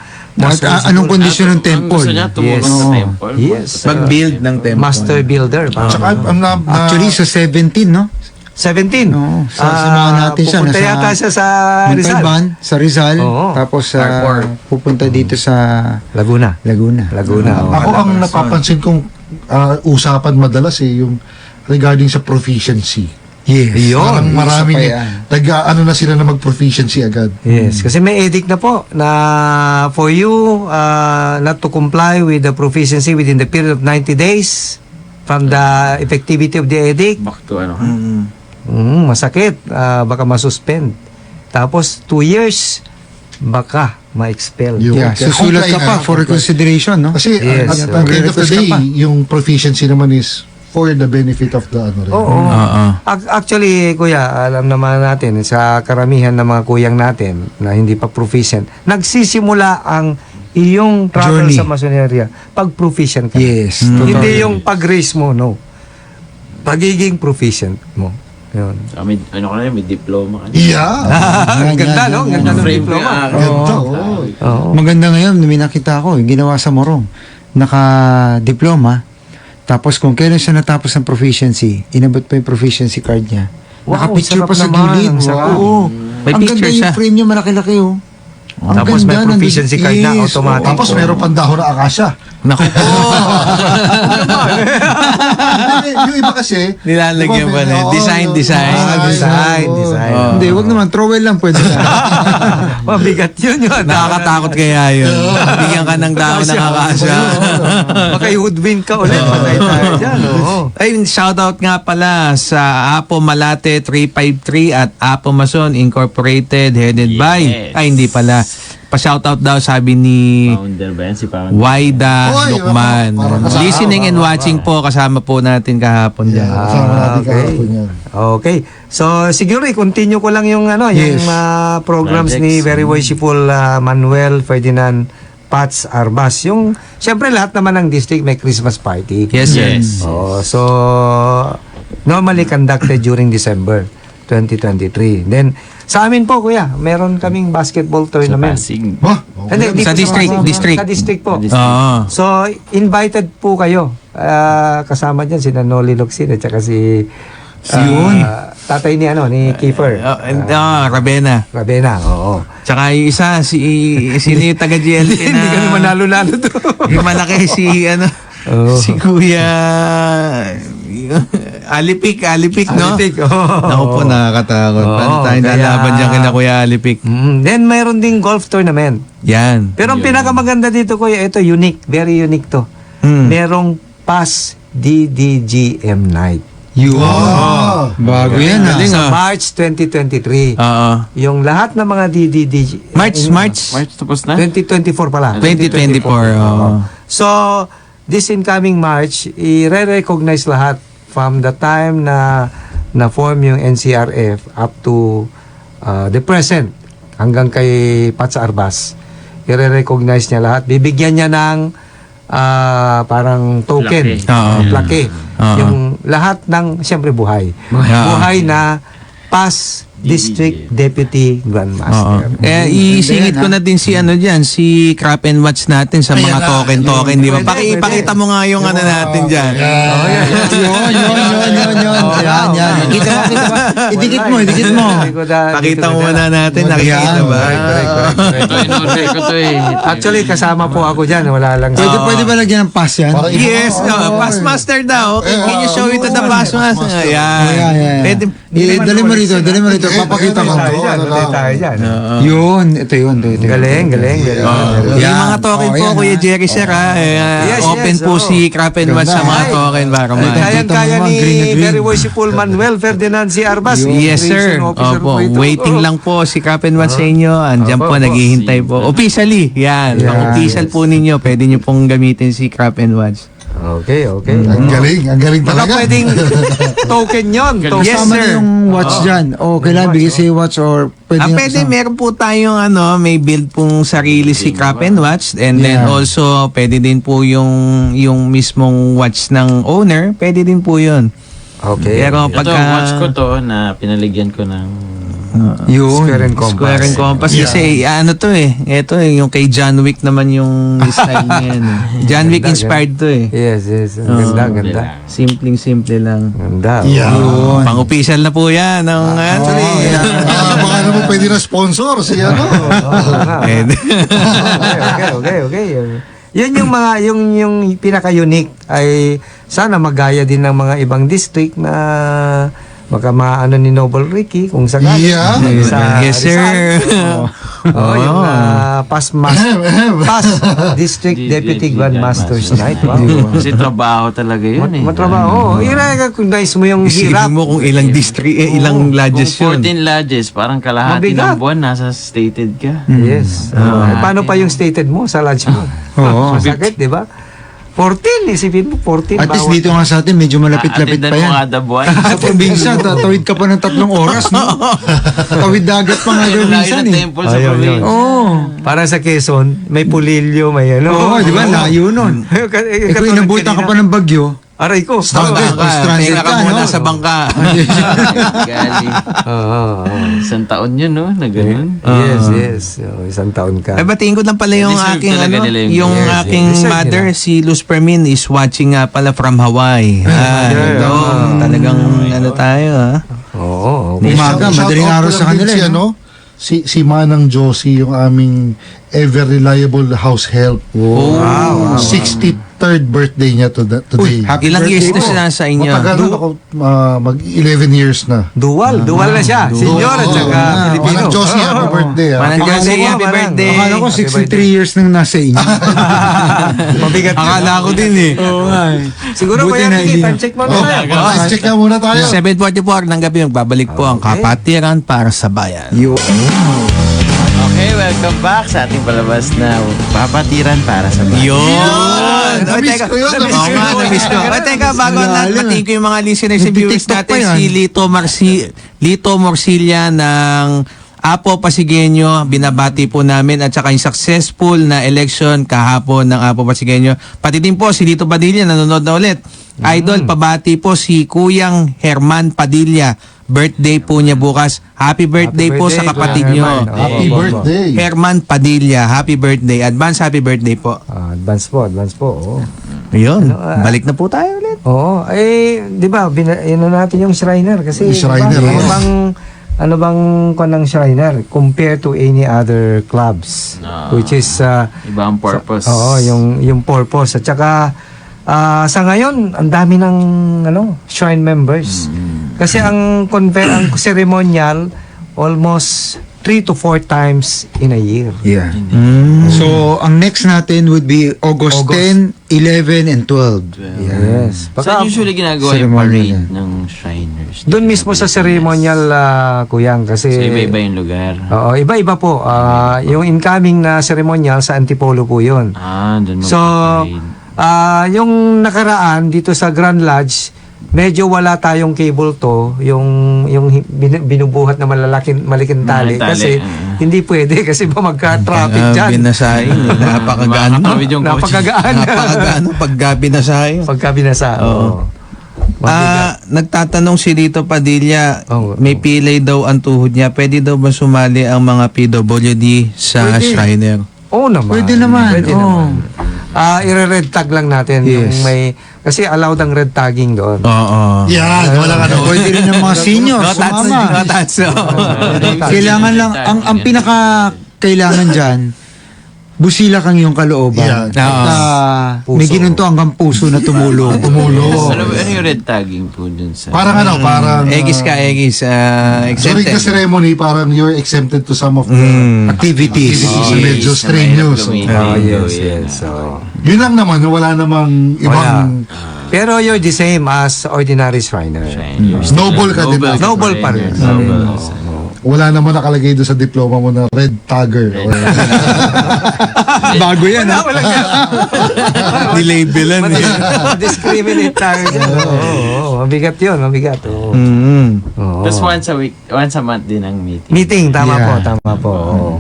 At Worshipful. anong kondisyon ng Ang gusto temple? niya, tumulong Yes. sa temple. Yes. Mag-build ng temple. Master builder. Tsaka, Actually, sa 17, no? 17. Oo, samahan natin siya. Pupunta Nasa yata siya sa Rizal. Montalban, sa Rizal. Oo. Tapos Airport. pupunta dito sa Laguna. Laguna. oo. ako ang napapansin kong usapan madalas yung regarding sa proficiency. Yes. Parang maraming Isa pa yan. na sila na mag-proficiency agad. Yes, kasi may edict na po na for you not to comply with the proficiency within the period of 90 days from the effectivity of the edict. Back to ano. Masakit. Baka masuspend. Tapos 2 years baka ma-expel. Yung- Yeah, Kaya susulat comply ka pa na, for comply. reconsideration, no? Kasi Yes, at the end of the Re-request ka day, pa. yung proficiency naman is for the benefit of the rin. Oo. Oo. Actually, kuya, alam naman natin sa karamihan ng mga kuyang natin na hindi pa proficient, nagsisimula ang iyong travel Journey. sa masoneria pag proficient ka. Yes. Hindi totally. yung pag-race mo, no. Pagiging proficient mo. Yun. May, ano ka na, may diploma ka na. Yeah. Ang ganda, no? Ang ganda ng Frame diploma. ka. Ganda, Oo. Oo. Maganda ngayon, may nakita ko, yung ginawa sa Morong. Naka-diploma. Tapos kung kailan siya natapos ng proficiency, inabot pa yung proficiency card niya. Wow, Naka-picture sarap pa sa naman, gilid. ang sarap. Oo. May Ang picture ganda siya. yung frame niya, malaki-laki oh. Ang Tapos may ganda, proficiency card na yes, automatic. oo. Tapos meron pang dahon na akasya. Naku po. Yung iba kasi, Nilalagyan iba, pa na. oo, Design. design. Oo. Hindi, wag naman. Trowel lang pwede na. Mabigat yun. Nakakatakot kaya yun. Bigyan ka ng tao na kakasya. Baka i-hoodwink ka ulit. Patay tayo dyan. Oo. Ay, shoutout nga pala sa Apo Malate 353 at Apo Mason Incorporated headed by. Ay, hindi pala. Pa-shoutout daw sabi ni Founder ba yan? Si Founder. Waida Oy, Lukman. parang kasama. Listening and watching po. Kasama po natin kahapon dyan. Kasama natin okay. kahapon yan. Okay. So, siguro i-continue ko lang yung Yes. yung programs ni Projects. Very Worshipful Manuel Ferdinand Pats Arbas. Yung, syempre lahat naman ng district may Christmas party. Yes, sir. Yes. Oh, so, normally conducted during December 2023. Then, sa amin po, kuya, meron kaming basketball Sa tournament. Pasig. Bah, Hindi Sa po district, Pasig. district. Sa district po. Sa district. Oo. So, invited po kayo. Kasama dyan si Noli Locsin at saka si tatay ni Kiefer. Rabena. Rabena, oo. Tsaka yung isa, sino yung taga-GLT na... Hindi kami manalo-lalo to. Yung malaki si Oo. si Kuya Alipik, no? Alipik, oo. Naku po, nakakatakot. Oo, Paano tayo kaya- nalaban dyan kina Kuya Alipik? Then, mayroon ding golf tournament. Yan. Pero ang pinakamaganda dito, kuya, ito unique. Very unique to. Merong PAS DDGM night. Yun. Ah. Bago yan ha. Galing, Sa ah. March 2023. Oo. Yung lahat ng mga DDDG... March. March tapos na? 2024 pala. 2024, oo. So, this incoming March, i-recognize lahat from the time na na-form yung NCRF up to the present, hanggang kay Pats Arbas. I-recognize niya lahat. Bibigyan niya ng parang token. Plaque. Oo. Plaque. Oo. Yung lahat ng, siyempre buhay. Buhay na PAS District Deputy Oo. Grandmaster. Isingit ko na din si dyan, si Crap and Watch natin sa mga token, di ba? Pwede, Pakita mo nga yung natin dyan. Yun. Yan. Kita mo. Idikit mo. Pakita mo muna natin, nakikita ba? Ito, in-order ko to eh. Actually, kasama po ako dyan. Wala lang. Pwede ba lagyan ng pass yan? Parang Yes, Pass Master daw. Okay, can you show it to the Pass Master? Ayan. Pwede. Dali mo rito. Papakita ko. Tayo dyan. Tayo dyan. Yun. Ito yun. Galing. Yung mga token po, Kuya Jerry Sir, Yes, open yes, po oo. si Crap and Watch sa mga token para man. Kayang-kaya Kita mo, ni green na green. Very Worshipful Manuel Ferdinand C. Arbas. Yes, sir. Immigration officer Opo, po ito. waiting lang po si Crap and Watch sa inyo. Andiyan po, naghihintay po. Officially, yan. Yeah. Pang-official po ninyo, pwede nyo pong gamitin si Crap and Watch. Okay. Ang galing Baka talaga. pwedeng token yun. Yes, Kasama sir. na yung watch dyan. O, kailangan bigay sa watch or pwede na Pwede, kasama. meron po tayong may build pong sarili si Crap and Watch, and then Yeah. also pwede din po yung mismong watch ng owner, pwede din po yun. Okay. Pero Ito, pagka watch ko to na pinaligyan ko ng... Yun. Square and compass. Square and Compass kasi ito yung kay John Wick naman yung style niya yan. John Wick inspired to eh. Yes. Ang ganda. Simple lang. Ganda. Yun. Pang-official na po yan ng actually. Baka naman pwede na sponsor si And- Okay. Yan yung mga yung pinaka-unique ay sana magaya din ng mga ibang district na baka maano ni Noble Ricky kung sakali. Yeah. Yes, sir. Yung PAS District Deputy Grandmasters Night. Wow. Kasi trabaho talaga yun eh. Matrabaho. I-recognize mo yung Isipin hirap. mo kung ilang district, ilang lodges Kung yun. 14 lodges, parang kalahati Mabigat. ng buwan, nasa stated ka. Yes. Paano pa yung stated mo sa lodge mo? Oo. Masakit, di ba? 14, isipin mo, 14. At least bawat- dito nga sa atin, medyo malapit-lapit Atidan pa mo yan. kada buwan. Sa probinsya, tatawid ka pa ng 3 oras, no? Tawid dagat pa nga doon Layo minsan ng eh. temple sa Ayun, probinsya. yun. Oo. Para sa Quezon, may pulilyo, may ano. Oo, di ba? Layo nun. Eh kung inabutan ka pa ng bagyo, Aray ko. Stranded. Stranded Tingnan ka ka, muna no? sa bangka. Gali. Oo. Isang taon yun, no? Na ganun. Yes. Isang taon ka. Ay, batiin ko lang pala yung Deserve aking talaga nila yung yung yes, aking yes. Deserve mother, nila. si Luz Permin, is watching nga pala from Hawaii. Hello. Talagang tayo, ha? Oo. Umaga, madaling araw sa kanila, Si, eh, no? si Manang Josie, yung aming ever reliable house help. Wow. 63rd birthday niya today. happy Ilang years birthday na po. siya sa inyo? Matagal na ako, mag 11 years na. Dual na siya. Senior at saka Filipino. Manang Josie, happy birthday. Manang Happy Josie, birthday, happy Manang. birthday. Akala ko 63 years nang nasa inyo. Mabigat. Akala ko din eh. Oo nga eh. Siguro Buti kaya na Ricky, hindi. check mo na Oh, tayo. check na muna tayo. 7:44 ng gabi, magbabalik po ang Kapatiran para sa Bayan. Yo. Okay, welcome back sa ating palabas na Papatiran para sa Bayan. Yun! Na-miss ko yun. Oo nga, na-miss ko. O, teka, bago Malalim, natin ko yung mga listeners and Hindi viewers TikTok natin, pa yan. si Lito Morcilla ng Apo Pasigueño, binabati po namin, at saka yung successful na election kahapon ng Apo Pasigueño. Pati din po si Lito Padilla, nanonood na ulit. Idol, pabati po si Kuyang Herman Padilla. Birthday po niya bukas. Happy birthday po sa birthday, kapatid Kuya nyo. Herman. Happy birthday. Herman Padilla, happy birthday. Advance happy birthday po. Advance po. Oo. Ayun, balik na po tayo ulit. Oo, di ba, natin yung Shriner kasi Yung Shriner, diba, yes. ano bang ng Shriner compared to any other clubs, which is Iba ang purpose. yung purpose, at saka sa ngayon ang dami ng shrine members. Kasi ang ceremonial almost 3 to 4 times in a year. Yeah. So, ang next natin would be August 10, 11, and 12. Yes. Saan usually ginagawa yung Ceremonial parade yan. ng Shriners? Doon mismo sa ceremonial, Kuyang, kasi So, iba-iba yung lugar. Oo, iba-iba po. Yung incoming na ceremonial sa Antipolo po 'yun. Doon So, magpa-parade. yung nakaraan dito sa Grand Lodge, medyo wala tayong cable to, yung binubuhat na maliking tali, Malaking tali, kasi hindi pwede kasi ba magka-traffic diyan. Binasahin. Napakagano. Makakatawid yung coach. Napakagaan. Napakagano pagka binasahin. Pagka binasa. Oo. Nagtatanong si Lito Padilla, Oo. may pilay daw ang tuhod niya. Pwede daw ba sumali ang mga PWD sa Pwede. Shriner? Oo naman. Pwede naman, Pwede oo. naman. I-red tag lang natin yung Yes. kasi allowed ang red tagging doon. Oo. Yan, walang ano. Pwede rin ng mga seniors. No touch, sumama. no touch. Kailangan lang, ang pinaka kailangan dyan, busila kang yung kalooban. Yeah. At may Puso. ginunto hanggang puso na tumulong. Ano yung red tagging po dun sa... Parang parang... Egis ka, Egis. During the Exempted. ceremony, parang you're exempted to some of the Activities. activities. Medyo strenuous. So, Yun lang naman, wala namang ibang... pero you're the same as ordinary Shriner. Shriners. Noble ka din. Noble pa rin. Wala naman nakalagay doon sa diploma mo na red tagger. Bago yan, ha? Nilabelan eh. Discriminate tayo dyan. Oo, mabigat yun, mabigat. Oo. Oo. Tapos once a month din ang meeting. Meeting, tama Yeah. po. Oo.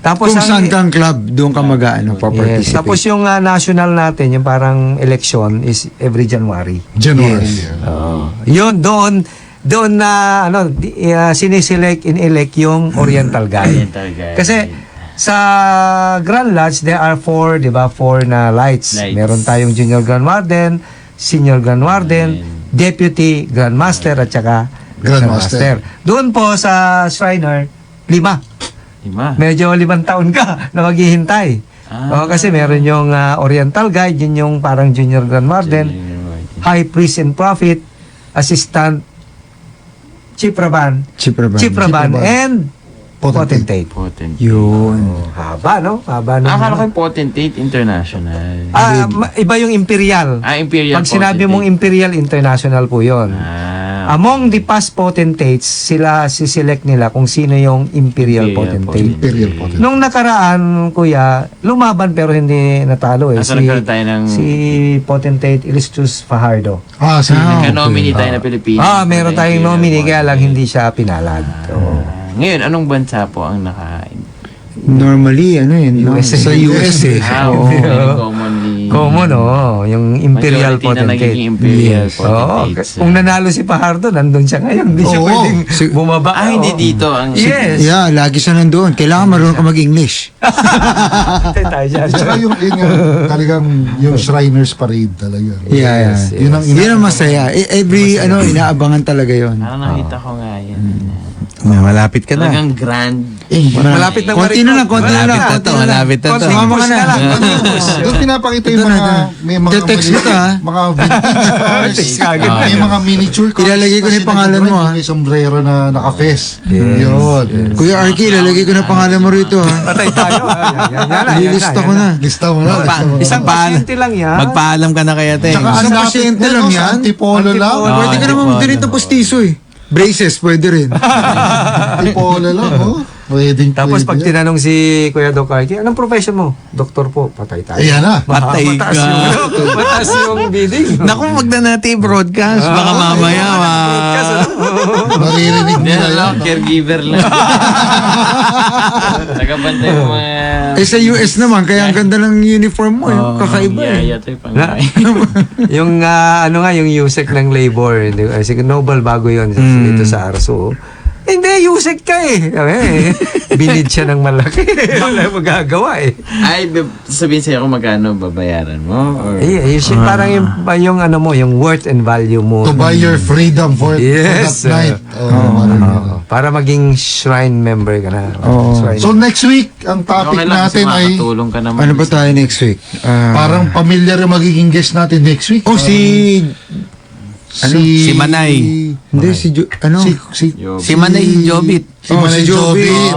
Tapos Kung ang- saan kang club, doon ka Yes. pa-participate. Tapos yung national natin, yung parang election is every January. January. Yun, doon na siniselect in-elect yung Oriental Guide. Oriental Guide. Kasi sa Grand Lodge, there are 4, di ba? 4 na lights. Lights. Meron tayong Junior Grand Warden, Senior Grand Warden, Deputy Grand Master, at saka Grand Master. Doon po sa Shriner, 5. Medyo 5 taon ka na maghihintay. Kasi meron yung Oriental Guide, yun yung parang Junior Grand Warden, High Priest and Prophet, Assistant Chief Raban, Chief Raban. Chief Raban, and Potentate. Potentate. Yun. Haba, no? Haba, no? Akala ko yung Potentate International. Iba yung Imperial. Imperial Pag sinabi mong Imperial, International po yun. Among the past potentates, sila siselect nila kung sino yung Imperial Potentate. Imperial Potentate. Nung nakaraan, kuya, lumaban pero hindi natalo eh. Nasa nagkaroon tayo ng... Si Potentate Ilistus Fajardo. Sige. Nagka-nominate tayo na Pilipinas. Meron tayong nominee kaya lang hindi siya pinalad. Ngayon, anong bansa po ang nakain? Normally, USA. sa USA. Commonly. Common, yung Imperial Majority na Potentate. nagiging Imperial Yes. Potentate. Kung nanalo si Fajardo, nandun siya ngayon. Hindi siya Oo. pwedeng bumaba. Hindi dito ang... Yes. Yeah, lagi siya nandun. Kailangan marunong ka mag-English. Tayo siya. At saka yung talagang yung Shriners Parade talaga. Yeah. Yun ang Yun ang masaya. Every, inaabangan talaga yon. Nakita ko nga yan. Malapit ka na. Talagang grand. Malapit na Konti na lang, konti na lang. Malapit na to, malapit na to. Konting Sumama ka push na. lang. Doon pinapakita yung Ito na, mga, ito. may mga, Te-text maliliit, kita, ha? mga vintage cars, Text ka agad. may mga miniature cars. Ilalagay ko na yung kasi pangalan mo, nag-drive, ha? May sombrero na naka-fest. Yun. Kuya Arky, lalagay ko na pangalan mo rito, ha? Patay tayo. Lilista ko na. Lista mo na. lista mo na. Isang pasyente lang yan. Magpaalam ka na kaya, Teng. Tsaka ang Isang lapit pasyente niya, lang no, yan. sa Antipolo lang. Antipolo. Pwede ka naman ganito postiso, eh. Braces, pwede rin. Antipolo lang, oh. Pwedeng Tapos pag pwede. tinanong si Kuya Doc Arky, anong profession mo? Doktor po, patay tayo. Ayan na. Patay Mataas ka. yung, mataas yung bidding. Naku, wag na natin i-broadcast. Baka mamaya, Maririnig Hindi nila na yan. lang, caregiver lang. Nagabantay mo mga... Eh sa US naman, kaya ang ganda ng uniform mo, eh. Kakaiba, eh. Yaya to yung pangkain. Yung ano nga, yung USEC ng labor, sige, Nobel bago yun dito sa ARSO. Hindi, USEC ka eh. Binid siya ng malaki. Wala magagawa eh. Ay, sabihin sa'yo kung magkano babayaran mo? Or... Yung parang yung ano mo, yung worth and value mo. To buy your freedom for Yes. that night. Para maging shrine member ka na. Oo. Shrine. So next week, ang topic Okay lang kasi natin ay makatulong ka naman. Ano ba tayo next week? parang familiar yung magiging guest natin next week. Oh, si Si Manay. Hindi, si Si Manay Jobit. Si Oh, Manay si Jobit. Jobit.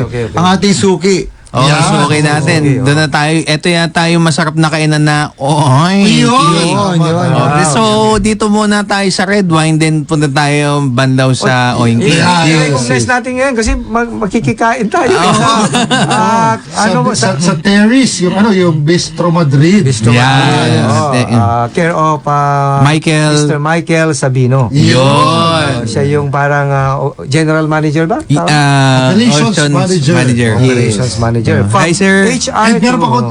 Okay. Ang ating suki. Oh, Yeah. so okay natin. Okay, Doon na tayo. Ito yata yung masarap na kainan na oy. Yun. Okay, so dito muna tayo sa red wine, then punta tayo bandaw sa oinki. I-recognize natin ngayon kasi makikikain tayo. Sa terrace, yung Bistro Madrid. Bistro Yan. care of Michael. Mr. Michael Sabino. Yun. Siya yung parang general manager ba? Operations manager. Operations manager. Hi, sir. HR. And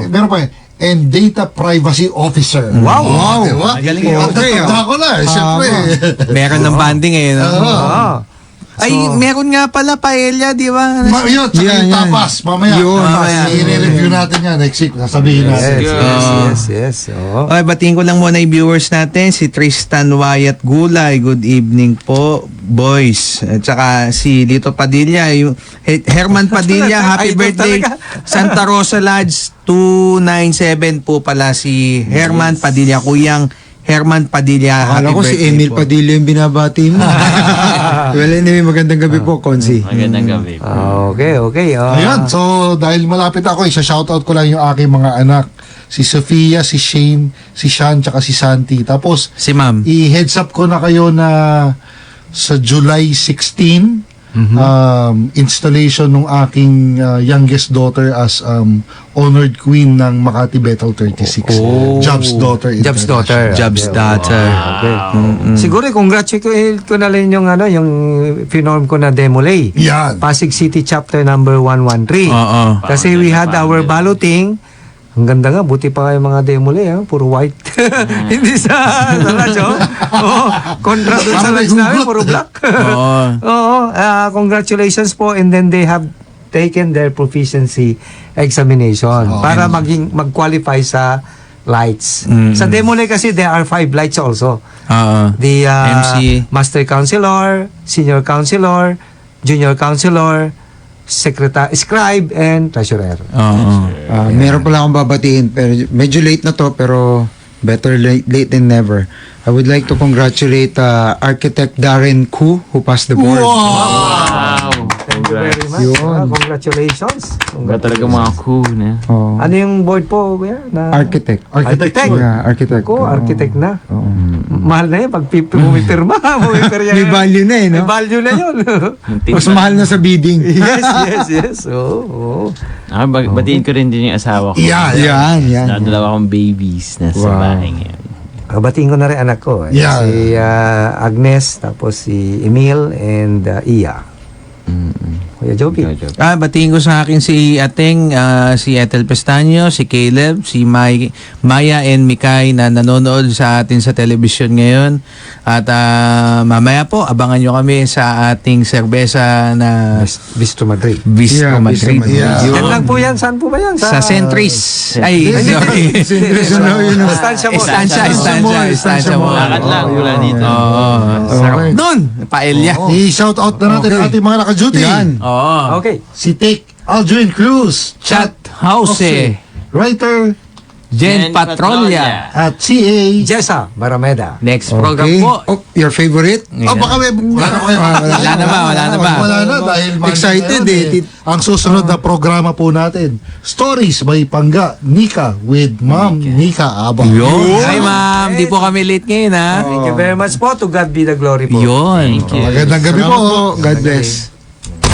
meron pa and data privacy officer. Wow. Diba? Magaling Oh, yun. tanda ko na, siyempre. Meron ng banding eh. No? Ah. Ay, meron nga pala paella, di ba? Yun, tsaka Yan, yung yan. tapas. Mamaya. Yun. Mamaya. I-review natin yan next week. Sasabihin natin. Yes. Oh. Okay, batiin ko lang muna yung viewers natin. Si Tristan Wyatt Gulay. Good evening po, boys. At saka si Lito Padilla. Yung, Herman Padilla, happy Idol birthday. talaga. Santa Rosa Lodge 297 po pala si Herman Padilla. Kuyang Herman Padilla, Akala happy ko si birthday Emil po. Padilla yung binabati mo. Well, anyway, magandang gabi po, Konsi. Magandang gabi. Okay. Ayan, so dahil malapit ako, isa-shoutout ko lang yung aking mga anak. Si Sofia, si Shane, si Sean, tsaka si Santi. Tapos, Si ma'am. i-heads up ko na kayo na sa July 16, installation ng aking youngest daughter as honored queen ng Makati Bethel 36. Oh. Job's daughter. Job's daughter. Job's daughter. Okay. Siguro congratulate ko na lang yung yung pinorm ko na Demolay. Yan. Pasig City chapter number 113. Oo. Kasi we had our balloting. Ang ganda nga, buti pa nga yung mga Demolay, puro white. Hindi sa lunch, kontra dun sa lunch namin, puro black. Oo. Congratulations po, and then they have taken their proficiency examination para mag-qualify sa lights. Sa Demolay kasi there are 5 lights also. Oo. The MC. Master Counselor, Senior Counselor, Junior Counselor, Scribe, and Treasurer. Oo. Meron pala akong babatiin, pero medyo late na to, pero better late than never. I would like to congratulate Architect Darren Koo, who passed the board. Wow! Thank you very much. Yun. Congratulations. Ba talaga mga cool na. Oh. Ano yung board po, kuya? Architect. Architecture. Yeah, architect. Ako, Oo. architect na. Oo. Mahal na yun. Pag pumipirma, May value na eh, no? May value na yun. Mas mahal na sa bidding. yes. Oo. Batiin ko rin din yung asawa ko. Yan. Dalawa akong babies na sa Wow. bahay ngayon. Batiin ko na rin anak ko. Yeah. Si Agnes, tapos si Emil, and Iya. Kuya Joby. Batiin ko sa akin si Ateng, si Ethel Pestaño, si Caleb, si Maya and Mikay na nanonood sa atin sa television ngayon. At mamaya po, abangan nyo kami sa ating serbesa na Bistro Madrid. Bistro Yeah, Madrid. Bistro Madrid. Yun. Yan lang po yan. Saan po ba yan? Sa Centris. Ay, sorry. Estancia mo. Lakad lang, wala dito. Oo. Okay. Doon, paella. I-shout out na natin Okay. ating mga naka-duty. Yan. Oo. Okay. Si Take Aldrin Cruz, Chat House. writer, Jen Patrolia. at CA. Jessa Barameda. Next program Okay. po. Oh, your favorite? Oh, baka may, wala na kayo. Wala na ba? Wala na ba? Wala na dahil Monday Excited na yun eh. Ang susunod na programa po natin, Stories by Pangga, Nika with Ma'am Nika Abang. Yun. Hi ma'am, di po kami late ngayon ha. Thank you very much po. To God be the glory po. Yun. Magandang gabi po. God bless.